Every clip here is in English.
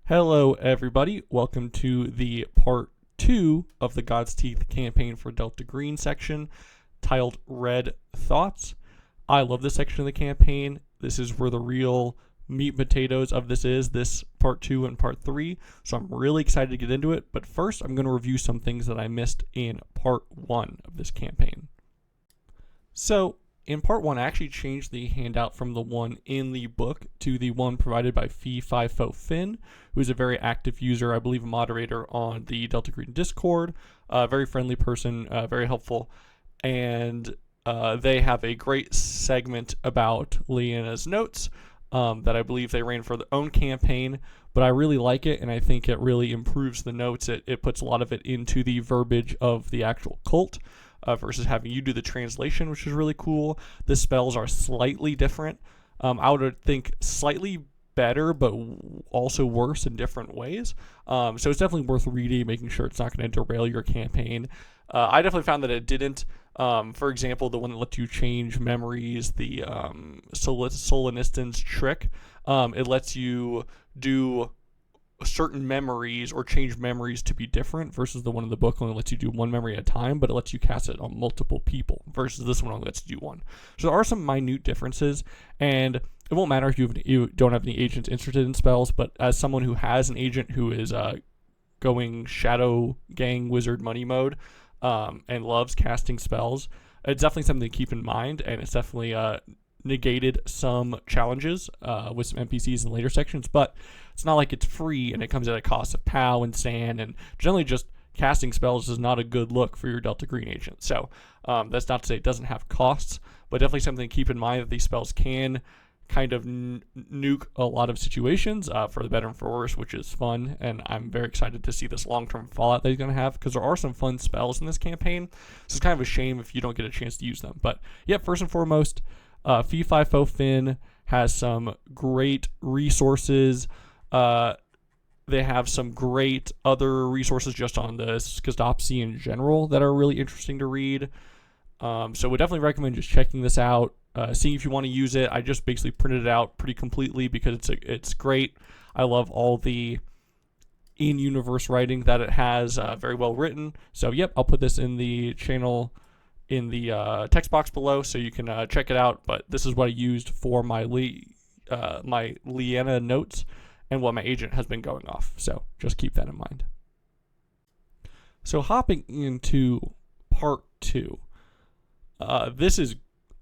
Hello, everybody. Welcome to the part 2 of the God's Teeth campaign for Delta Green section, titled Red Thoughts. I love this section of the campaign. This is where the real meat and potatoes of this part 2 and part 3. So I'm really excited to get into it. But first, I'm going to review some things that I missed in part 1 of this campaign. So, in part 1, I actually changed the handout from the one in the book to the one provided by Fee-Fi-Fo Finn, who is a very active user, I believe a moderator on the Delta Green Discord, a very friendly person, very helpful, and they have a great segment about Leanna's notes that I believe they ran for their own campaign, but I really like it, and I think it really improves the notes. It puts a lot of it into the verbiage of the actual cult, versus having you do the translation, which is really cool. The spells are slightly different. I would think slightly better, but also worse in different ways. So it's definitely worth reading, making sure it's not going to derail your campaign. I definitely found that it didn't. For example, the one that lets you change memories, the Solinistance trick, it lets you do certain memories or change memories to be different versus the one in the book only lets you do one memory at a time, but it lets you cast it on multiple people versus this one only lets you do one. So there are some minute differences, and it won't matter if you don't have any agents interested in spells, but as someone who has an agent who is going Shadow Gang Wizard Money mode and loves casting spells, it's definitely something to keep in mind, and it's definitely negated some challenges with some NPCs in later sections, but it's not like it's free and it comes at a cost of POW and sand, and generally just casting spells is not a good look for your Delta Green agent. So that's not to say it doesn't have costs, but definitely something to keep in mind that these spells can kind of nuke a lot of situations for the better and for worse, which is fun, and I'm very excited to see this long-term fallout that he's going to have, because there are some fun spells in this campaign, so it's kind of a shame if you don't get a chance to use them. But yeah, first and foremost, Fee-Fi-Fo Finn has some great resources. They have some great other resources just on the Skzdopsy in general that are really interesting to read. So would definitely recommend just checking this out, seeing if you want to use it. I just basically printed it out pretty completely because it's great. I love all the in-universe writing that it has, very well written. So yep, I'll put this in the channel in the text box below so you can check it out. But this is what I used for my my Leanna notes and what my agent has been going off. So just keep that in mind. So hopping into part 2. This is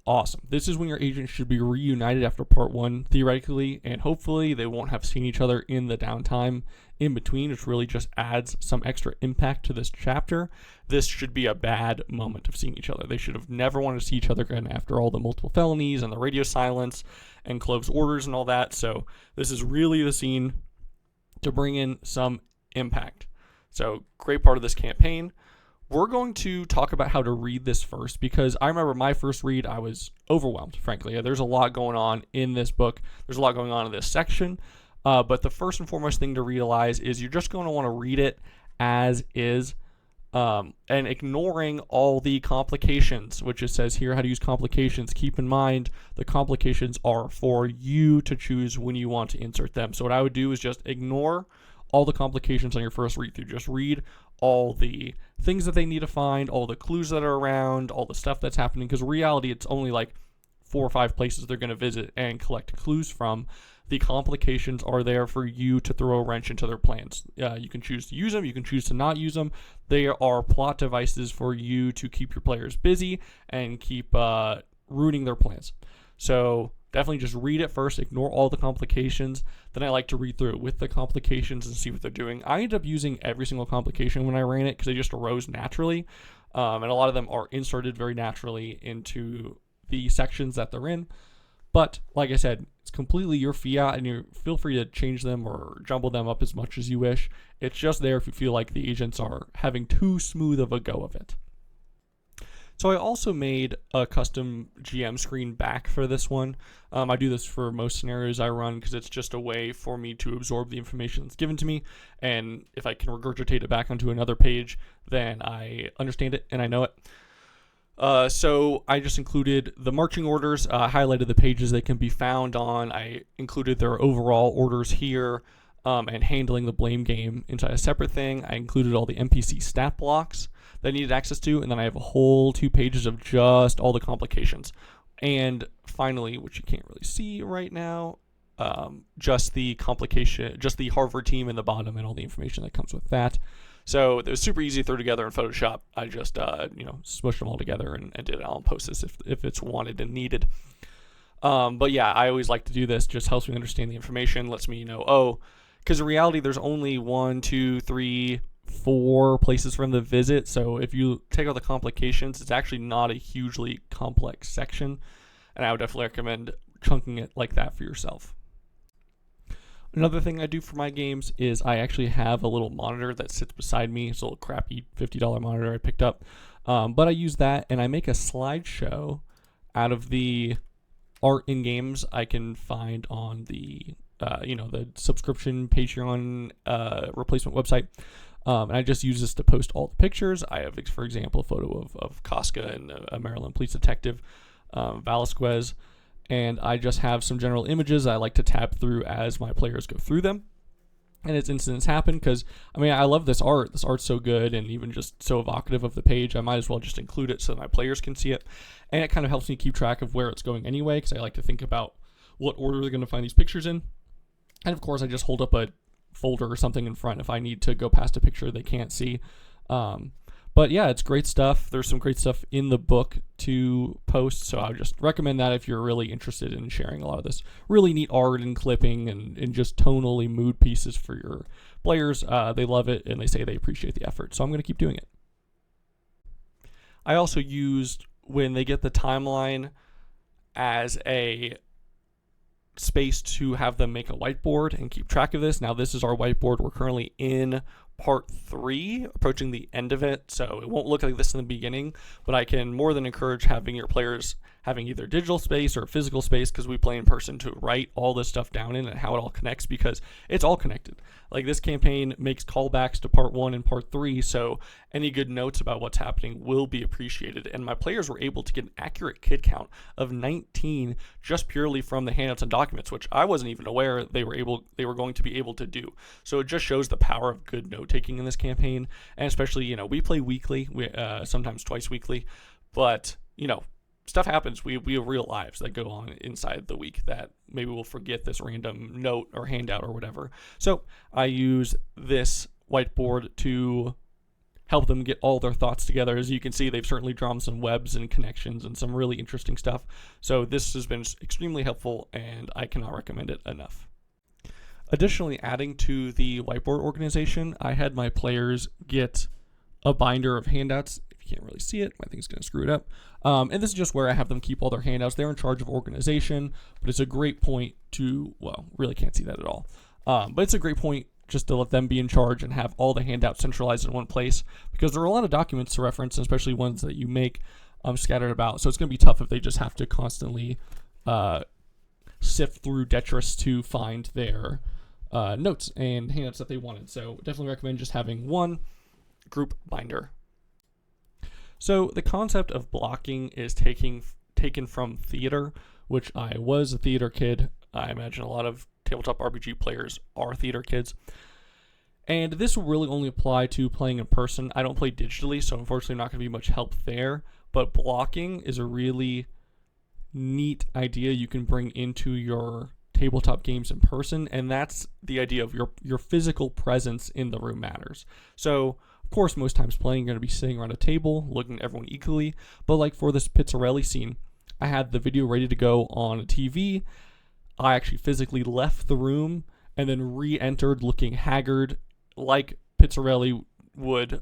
awesome. This is when your agents should be reunited after part 1, theoretically, and hopefully they won't have seen each other in the downtime in between, which really just adds some extra impact to this chapter. This should be a bad moment of seeing each other. They should have never wanted to see each other again after all the multiple felonies and the radio silence and Clove's orders and all that. So this is really the scene to bring in some impact. So great part of this campaign. We're going to talk about how to read this first, because I remember my first read, I was overwhelmed, frankly. There's a lot going on in this book. There's a lot going on in this section. But the first and foremost thing to realize is you're just going to want to read it as is, and ignoring all the complications, which it says here how to use complications. Keep in mind the complications are for you to choose when you want to insert them. So what I would do is just ignore all the complications on your first read through. Just read all the things that they need to find, all the clues that are around, all the stuff that's happening, because in reality it's only like 4 or 5 places they're going to visit and collect clues from. The complications are there for you to throw a wrench into their plans. You can choose to use them, you can choose to not use them. They are plot devices for you to keep your players busy and keep ruining their plans. So definitely just read it first, ignore all the complications. Then I like to read through it with the complications and see what they're doing. I ended up using every single complication when I ran it because they just arose naturally. And a lot of them are inserted very naturally into the sections that they're in. But like I said, it's completely your fiat, and you feel free to change them or jumble them up as much as you wish. It's just there if you feel like the agents are having too smooth of a go of it. So I also made a custom GM screen back for this one. I do this for most scenarios I run because it's just a way for me to absorb the information that's given to me, and if I can regurgitate it back onto another page, then I understand it and I know it. So I just included the marching orders, highlighted the pages they can be found on. I included their overall orders here. and handling the blame game inside a separate thing. I included all the NPC stat blocks that I needed access to, and then I have a whole 2 pages of just all the complications. And finally, which you can't really see right now, just the Harvard team in the bottom and all the information that comes with that. So it was super easy to throw together in Photoshop. I just smushed them all together and did it. I'll post this if it's wanted and needed. But yeah, I always like to do this. Just helps me understand the information, lets me know, because in reality, there's only 1, 2, 3, 4 places for them to visit. So if you take out the complications, it's actually not a hugely complex section. And I would definitely recommend chunking it like that for yourself. Another thing I do for my games is I actually have a little monitor that sits beside me. It's a little crappy $50 monitor I picked up. But I use that and I make a slideshow out of the art in games I can find on the the subscription Patreon replacement website. And I just use this to post all the pictures. I have, for example, a photo of Casca and a Maryland police detective, Velasquez. And I just have some general images I like to tab through as my players go through them. And as incidents happen, because, I love this art. This art's so good and even just so evocative of the page, I might as well just include it so that my players can see it. And it kind of helps me keep track of where it's going anyway, because I like to think about what order they're going to find these pictures in. And of course, I just hold up a folder or something in front if I need to go past a picture they can't see. But yeah, it's great stuff. There's some great stuff in the book to post, so I would just recommend that if you're really interested in sharing a lot of this really neat art and clipping and just tonally mood pieces for your players. They love it, and they say they appreciate the effort, so I'm going to keep doing it. I also used, when they get the timeline, as a space to have them make a whiteboard and keep track of this. Now, this is our whiteboard. We're currently in part 3, approaching the end of it, so it won't look like this in the beginning, but I can more than encourage having your players having either digital space or physical space, because we play in person, to write all this stuff down in and how it all connects, because it's all connected. Like, this campaign makes callbacks to part 1 and part 3, so any good notes about what's happening will be appreciated. And my players were able to get an accurate kid count of 19 just purely from the handouts and documents, which I wasn't even aware they were going to be able to do. So it just shows the power of good note taking in this campaign. And especially, we play weekly, sometimes twice weekly, but stuff happens. We have real lives that go on inside the week that maybe we'll forget this random note or handout or whatever. So I use this whiteboard to help them get all their thoughts together. As you can see, they've certainly drawn some webs and connections and some really interesting stuff. So this has been extremely helpful, and I cannot recommend it enough. Additionally, adding to the whiteboard organization, I had my players get a binder of handouts. If you can't really see it, my thing's going to screw it up. And this is just where I have them keep all their handouts. They're in charge of organization, but it's a great point to, really can't see that at all. But it's a great point just to let them be in charge and have all the handouts centralized in one place, because there are a lot of documents to reference, especially ones that you make scattered about. So it's going to be tough if they just have to constantly sift through Detris to find their notes and handouts that they wanted. So definitely recommend just having one group binder. So the concept of blocking is taken from theater, which I was a theater kid. I imagine a lot of tabletop RPG players are theater kids. And this will really only apply to playing in person. I don't play digitally, so unfortunately not going to be much help there. But blocking is a really neat idea you can bring into your tabletop games in person, and that's the idea of your physical presence in the room matters. So of course, most times playing, you're going to be sitting around a table, looking at everyone equally. But like for this Pizzarelli scene, I had the video ready to go on a TV. I actually physically left the room and then re-entered looking haggard like Pizzarelli would,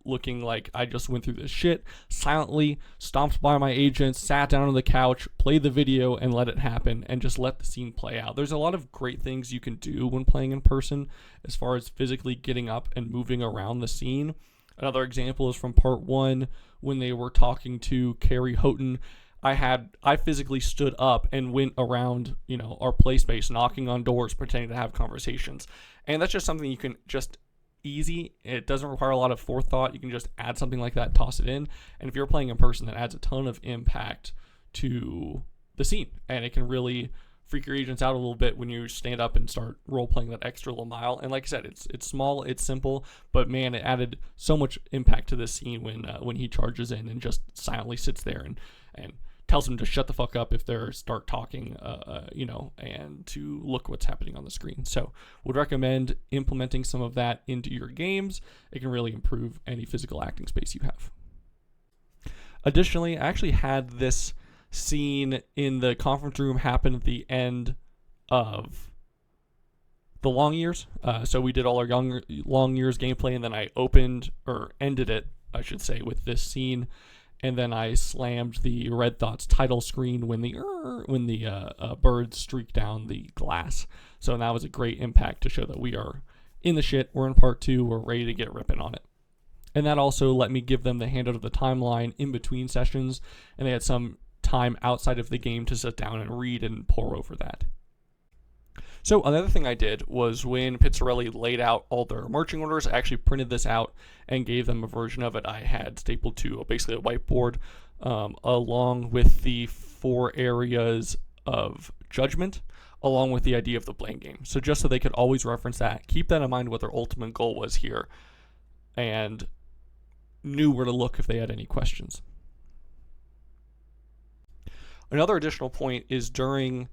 looking like I just went through this shit, silently stomped by my agents, sat down on the couch, played the video, and let it happen, and just let the scene play out. There's a lot of great things you can do when playing in person as far as physically getting up and moving around the scene. Another example is from part 1 when they were talking to Carrie Houghton. I physically stood up and went around, our play space, knocking on doors, pretending to have conversations. And that's just something you can just easy. It doesn't require a lot of forethought. You can just add something like that, toss it in. And if you're playing in person, that adds a ton of impact to the scene. And it can really freak your agents out a little bit when you stand up and start role playing that extra little mile. And like I said, it's small, it's simple, but man, it added so much impact to this scene when he charges in and just silently sits there and tells them to shut the fuck up if they start talking, and to look what's happening on the screen. So would recommend implementing some of that into your games. It can really improve any physical acting space you have. Additionally, I actually had this scene in the conference room happen at the end of the long years. So we did all our long years gameplay, and then I ended it, I should say, with this scene. And then I slammed the Red Thoughts title screen when the birds streak down the glass. So that was a great impact to show that we are in the shit. We're in part 2. We're ready to get ripping on it. And that also let me give them the handout of the timeline in between sessions, and they had some time outside of the game to sit down and read and pore over that. So another thing I did was when Pizzarelli laid out all their marching orders, I actually printed this out and gave them a version of it I had stapled to basically a whiteboard, along with the 4 areas of judgment, along with the idea of the blame game. So just so they could always reference that, keep that in mind what their ultimate goal was here, and knew where to look if they had any questions. Another additional point is during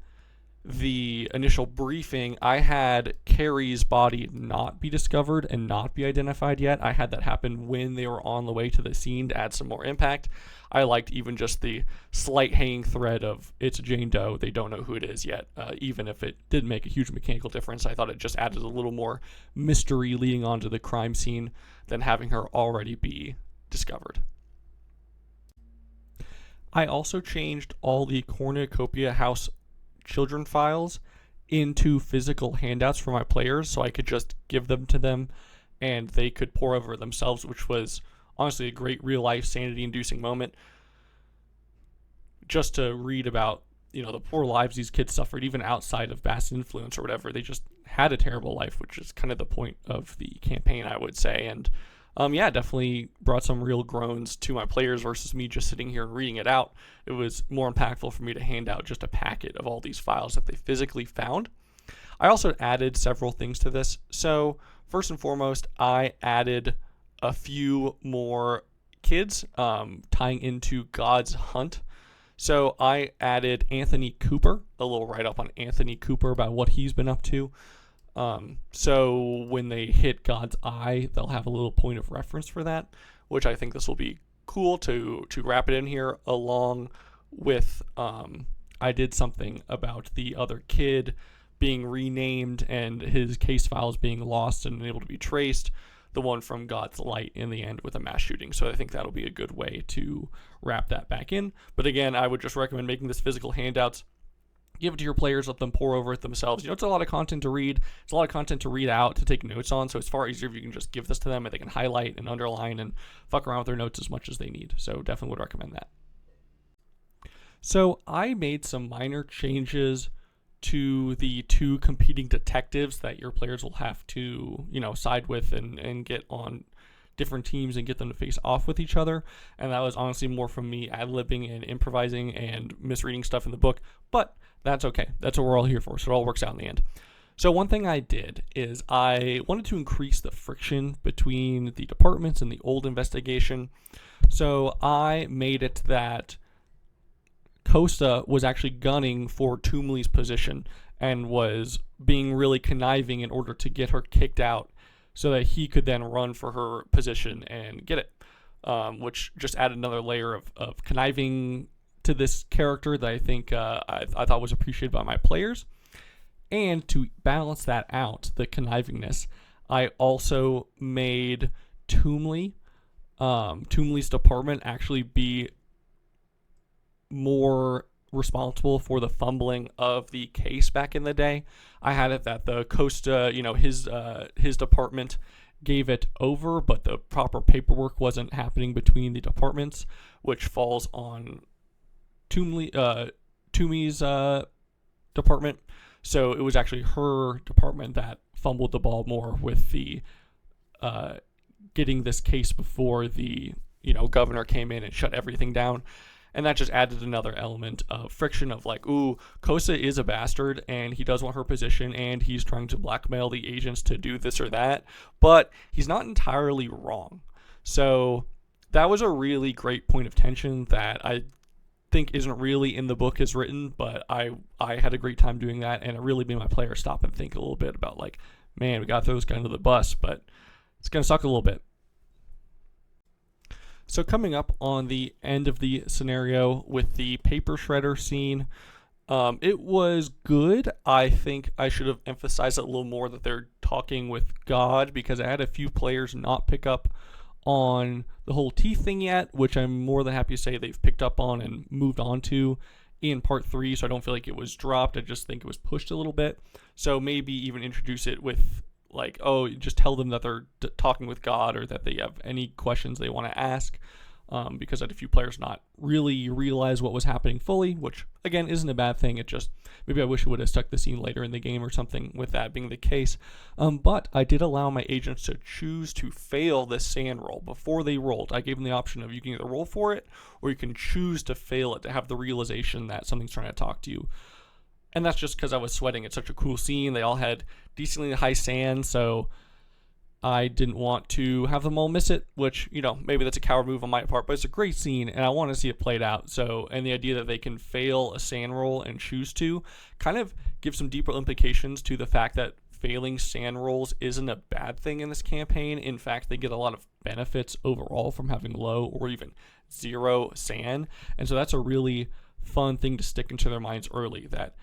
the initial briefing, I had Carrie's body not be discovered and not be identified yet. I had that happen when they were on the way to the scene to add some more impact. I liked even just the slight hanging thread of it's Jane Doe, they don't know who it is yet. Even if it did make a huge mechanical difference, I thought it just added a little more mystery leading on to the crime scene than having her already be discovered. I also changed all the cornucopia house children files into physical handouts for my players, so I could just give them to them and they could pour over themselves, which was honestly a great real life sanity inducing moment, just to read about the poor lives these kids suffered even outside of Bass influence or whatever. They just had a terrible life, which is kind of the point of the campaign, I would say. And definitely brought some real groans to my players versus me just sitting here and reading it out. It was more impactful for me to hand out just a packet of all these files that they physically found. I also added several things to this. So first and foremost, I added a few more kids tying into God's Hunt. So I added Anthony Cooper, a little write-up on Anthony Cooper about what he's been up to. So when they hit God's Eye, they'll have a little point of reference for that, which I think this will be cool to wrap it in here, along with I did something about the other kid being renamed and his case files being lost and unable to be traced, the one from God's Light in the end with a mass shooting. So I think that'll be a good way to wrap that back in. But again, I would just recommend making this physical handouts. Give it to your players, let them pour over it themselves. It's a lot of content to read. It's a lot of content to read out, to take notes on, so it's far easier if you can just give this to them and they can highlight and underline and fuck around with their notes as much as they need. So definitely would recommend that. So I made some minor changes to the 2 competing detectives that your players will have to, side with and get on different teams and get them to face off with each other. And that was honestly more from me ad-libbing and improvising and misreading stuff in the book, but that's okay. That's what we're all here for, so it all works out in the end. So one thing I did is I wanted to increase the friction between the departments and the old investigation. So I made it that Costa was actually gunning for Toomley's position and was being really conniving in order to get her kicked out so that he could then run for her position and get it, which just added another layer of conniving to this character that I think I thought was appreciated by my players. And to balance that out, the connivingness, I also made Toomley's department actually be more responsible for the fumbling of the case back in the day. I had it that the Costa, his department gave it over, but the proper paperwork wasn't happening between the departments, which falls on Toomey's department. So it was actually her department that fumbled the ball more with the getting this case before the governor came in and shut everything down. And that just added another element of friction of like, ooh, Kosa is a bastard and he does want her position and he's trying to blackmail the agents to do this or that, but he's not entirely wrong. So that was a really great point of tension that I think isn't really in the book as written, but I had a great time doing that, and it really made my players stop and think a little bit about like, man, we got to throw this guy under the bus, but it's going to suck a little bit. So coming up on the end of the scenario with the paper shredder scene, it was good. I think I should have emphasized it a little more that they're talking with God, because I had a few players not pick up on the whole teeth thing yet, which I'm more than happy to say they've picked up on and moved on to in part 3, so I don't feel like it was dropped. I just think it was pushed a little bit. So maybe even introduce it with like, oh, just tell them that they're talking with God, or that they have any questions they want to ask, because I had a few players not really realize what was happening fully, which again isn't a bad thing. It just, maybe I wish it would have stuck the scene later in the game or something with that being the case. But I did allow my agents to choose to fail this sand roll before they rolled. I gave them the option of you can either roll for it or you can choose to fail it to have the realization that something's trying to talk to you. And that's just because I was sweating. It's such a cool scene. They all had decently high sand, so I didn't want to have them all miss it, which, you know, maybe that's a coward move on my part, but it's a great scene, and I want to see it played out. So, and the idea that they can fail a sand roll and choose to kind of gives some deeper implications to the fact that failing sand rolls isn't a bad thing in this campaign. In fact, they get a lot of benefits overall from having low or even zero sand, and so that's a really fun thing to stick into their minds early, that,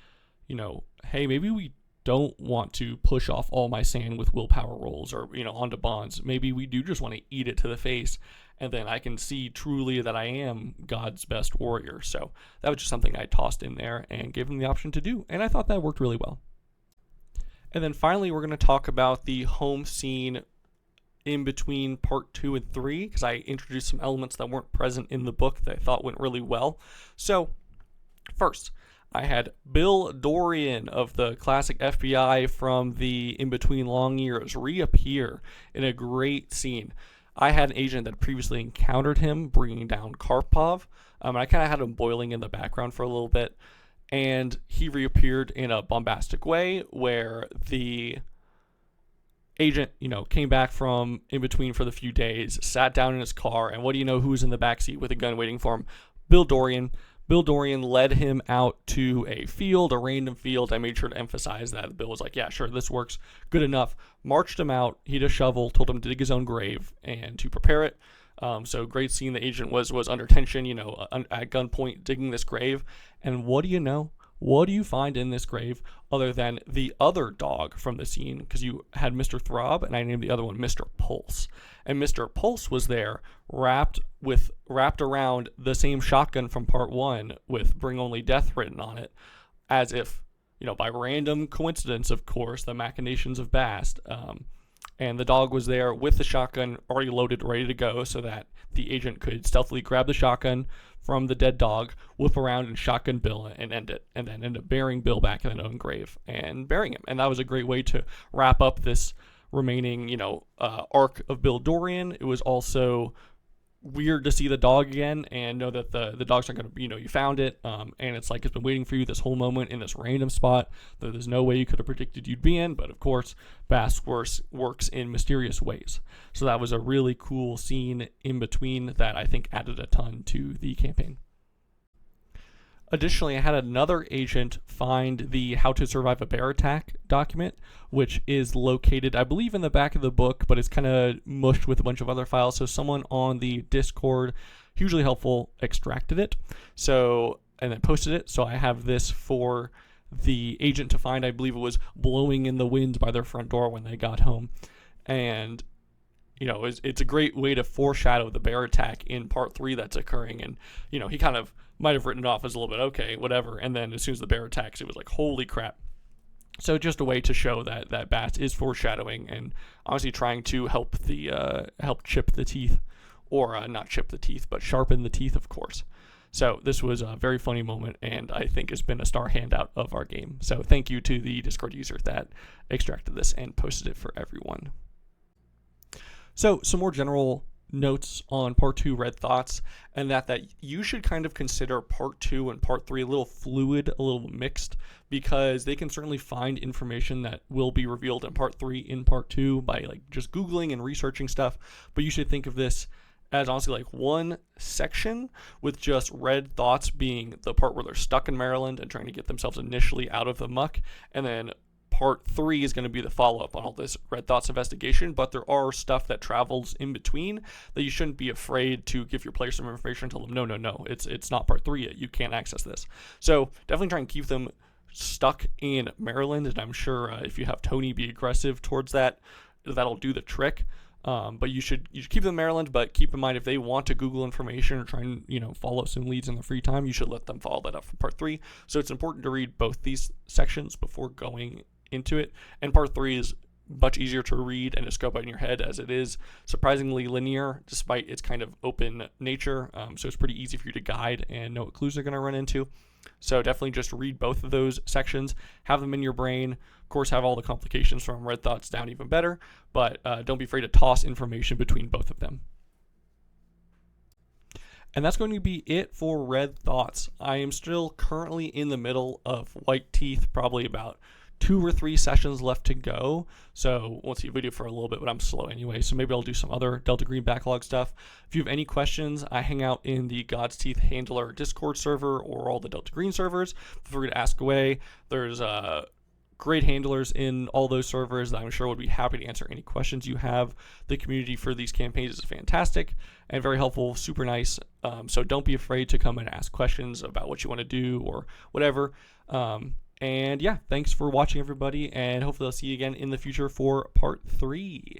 you know, hey, maybe we don't want to push off all my sand with willpower rolls or, you know, onto bonds. Maybe we do just want to eat it to the face, and then I can see truly that I am God's best warrior. So that was just something I tossed in there and gave them the option to do, and I thought that worked really well. And then finally, we're going to talk about the home scene in between part 2 and 3, because I introduced some elements that weren't present in the book that I thought went really well. So first, I had Bill Dorian of the classic FBI from the In Between Long Years reappear in a great scene. I had an agent that previously encountered him bringing down Karpov, and I kind of had him boiling in the background for a little bit, and he reappeared in a bombastic way where the agent, you know, came back from In Between for the few days, sat down in his car, and what do you know who's in the backseat with a gun waiting for him? Bill Dorian. Bill Dorian led him out to a field, a random field. I made sure to emphasize that. Bill was like, yeah, sure, this works good enough. Marched him out. He had a shovel, told him to dig his own grave and to prepare it. So great scene. The agent was under tension, you know, at gunpoint digging this grave. And what do you know? What do you find in this grave other than the other dog from the scene? Because you had Mr. Throb, and I named the other one Mr. Pulse. And Mr. Pulse was there, wrapped around the same shotgun from part 1 with Bring Only Death written on it, as if, you know, by random coincidence, of course, the machinations of Bast. And the dog was there with the shotgun already loaded, ready to go, so that the agent could stealthily grab the shotgun from the dead dog, whip around and shotgun Bill and end it, and then end up burying Bill back in an own grave and burying him. And that was a great way to wrap up this remaining, you know, arc of Bill Dorian. It was also weird to see the dog again and know that the dog's not going to, you know, you found it, and it's like it's been waiting for you this whole moment in this random spot that there's no way you could have predicted you'd be in, but of course Bast works in mysterious ways. So that was a really cool scene in between that I think added a ton to the campaign. Additionally, I had another agent find the How to Survive a Bear Attack document, which is located, I believe, in the back of the book, but it's kind of mushed with a bunch of other files. So someone on the Discord, hugely helpful, extracted it, and then posted it. So I have this for the agent to find. I believe it was blowing in the wind by their front door when they got home. And, you know, it's a great way to foreshadow the bear attack in part 3 that's occurring. And, you know, he kind of might have written it off as a little bit, okay, whatever. And then as soon as the bear attacks, it was like, holy crap. So just a way to show that Bast is foreshadowing and honestly trying to help chip the teeth, or not chip the teeth, but sharpen the teeth, of course. So this was a very funny moment, and I think has been a star handout of our game. So thank you to the Discord user that extracted this and posted it for everyone. So some more general notes on part 2 red thoughts, and that you should kind of consider part 2 and part 3 a little fluid, a little mixed, because they can certainly find information that will be revealed in part 3 in part 2 by like just googling and researching stuff. But you should think of this as honestly like one section, with just red thoughts being the part where they're stuck in Maryland and trying to get themselves initially out of the muck, and then part 3 is going to be the follow-up on all this red thoughts investigation. But there are stuff that travels in between that you shouldn't be afraid to give your players some information and tell them no, it's not part 3 yet, you can't access this. So definitely try and keep them stuck in Maryland, and I'm sure if you have Tony be aggressive towards that, that'll do the trick. But you should keep them in Maryland, but keep in mind if they want to Google information or try and follow some leads in their free time, you should let them follow that up for part 3. So it's important to read both these sections before going into it, and part 3 is much easier to read and to scope out in your head, as it is surprisingly linear despite its kind of open nature. So it's pretty easy for you to guide and know what clues they're going to run into. So definitely just read both of those sections, have them in your brain. Of course, have all the complications from red thoughts down even better, but don't be afraid to toss information between both of them. And that's going to be it for red thoughts. I am still currently in the middle of white teeth, probably about 2 or 3 sessions left to go, so won't see a video for a little bit, but I'm slow anyway, so maybe I'll do some other Delta Green backlog stuff. If you have any questions, I hang out in the God's Teeth Handler Discord server or all the Delta Green servers. Feel free to ask away. There's great handlers in all those servers that I'm sure would be happy to answer any questions you have. The community for these campaigns is fantastic and very helpful, super nice, so don't be afraid to come and ask questions about what you want to do or whatever. And yeah, thanks for watching, everybody, and hopefully I'll see you again in the future for part 3.